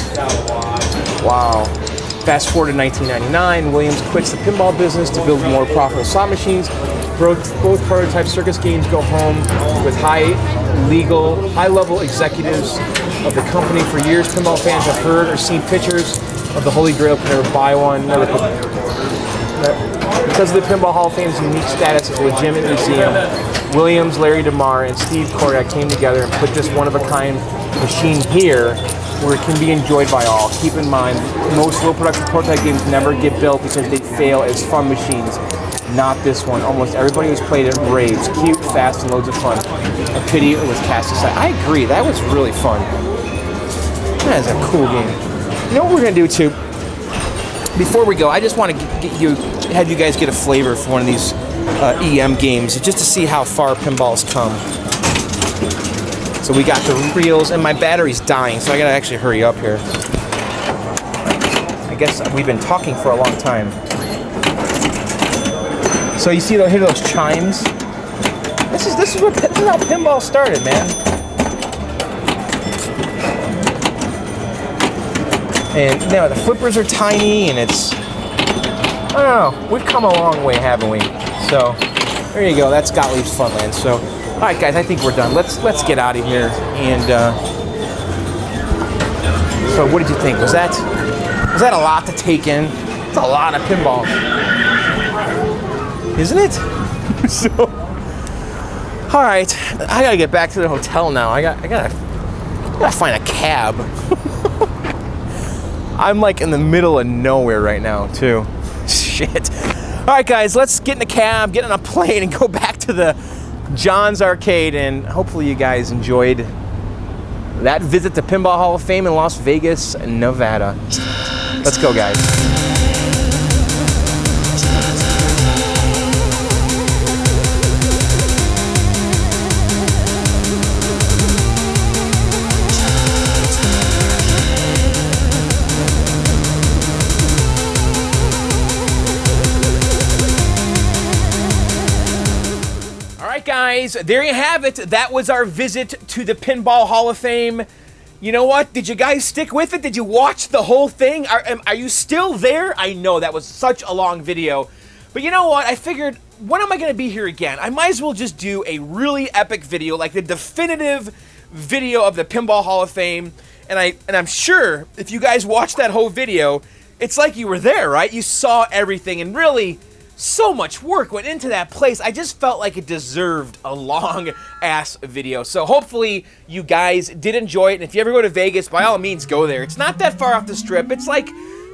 Wow. Fast forward to 1999, Williams quits the pinball business to build more profitable slot machines. Both prototype Circus games go home with high-level executives of the company. For years, pinball fans have heard or seen pictures of the Holy Grail, can never buy one. Because of the Pinball Hall of Fame's unique status as a legitimate museum, Williams, Larry DeMar, and Steve Kordak came together and put this one-of-a-kind machine here where it can be enjoyed by all. Keep in mind, most low-production prototype games never get built because they fail as fun machines. Not this one. Almost everybody who's played it raves. Cute, fast, and loads of fun. A pity it was cast aside. I agree, that was really fun. That is a cool game. You know what we're gonna do too? Before we go, I just want to have you guys get a flavor for one of these EM games, just to see how far pinball's come. So we got the reels, and my battery's dying, so I gotta actually hurry up here. I guess we've been talking for a long time. So you see, hear those chimes? This is how pinball started, man. And you know, the flippers are tiny, and it's, I don't know, we've come a long way, haven't we? So there you go. That's Gottlieb's Funland. So all right, guys, I think we're done. Let's get out of here. And so what did you think? Was that a lot to take in? It's a lot of pinball. Isn't it? So, all right, I gotta get back to the hotel now. I gotta find a cab. I'm like in the middle of nowhere right now, too. Shit. All right, guys, let's get in a cab, get on a plane, and go back to the John's Arcade. And hopefully, you guys enjoyed that visit to Pinball Hall of Fame in Las Vegas, Nevada. Let's go, guys. Guys, there you have it. That was our visit to the Pinball Hall of Fame. You know what? Did you guys stick with it? Did you watch the whole thing? Are you still there? I know that was such a long video. But you know what? I figured, when am I going to be here again? I might as well just do a really epic video, like the definitive video of the Pinball Hall of Fame. And I'm sure if you guys watched that whole video, it's like you were there, right? You saw everything, and really, so much work went into that place. I just felt like it deserved a long-ass video. So hopefully you guys did enjoy it. And if you ever go to Vegas, by all means, go there. It's not that far off the strip. It's like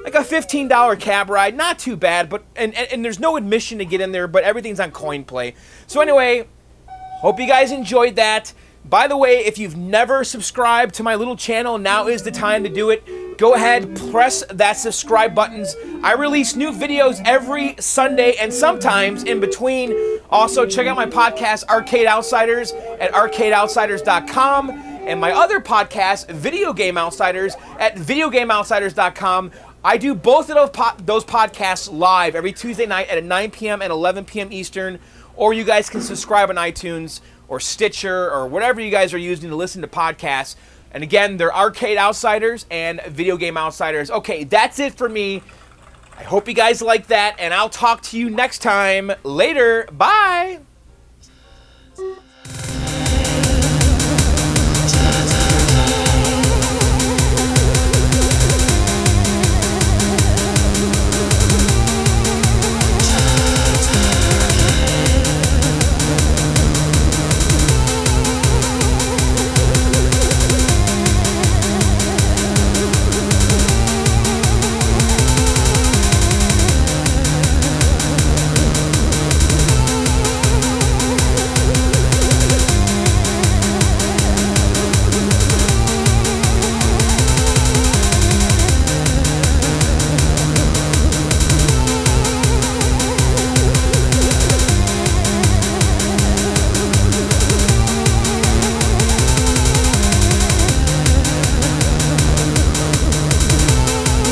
like a $15 cab ride. Not too bad, but and there's no admission to get in there, but everything's on coin play. So anyway, hope you guys enjoyed that. By the way, if you've never subscribed to my little channel, now is the time to do it. Go ahead, press that subscribe buttons. I release new videos every Sunday and sometimes in between. Also, check out my podcast, Arcade Outsiders, at arcadeoutsiders.com. And my other podcast, Video Game Outsiders, at videogameoutsiders.com. I do both of those podcasts live every Tuesday night at 9 p.m. and 11 p.m. Eastern. Or you guys can subscribe on iTunes or Stitcher or whatever you guys are using to listen to podcasts. And again, they're Arcade Outsiders and Video Game Outsiders. Okay, that's it for me. I hope you guys like that, and I'll talk to you next time. Later. Bye.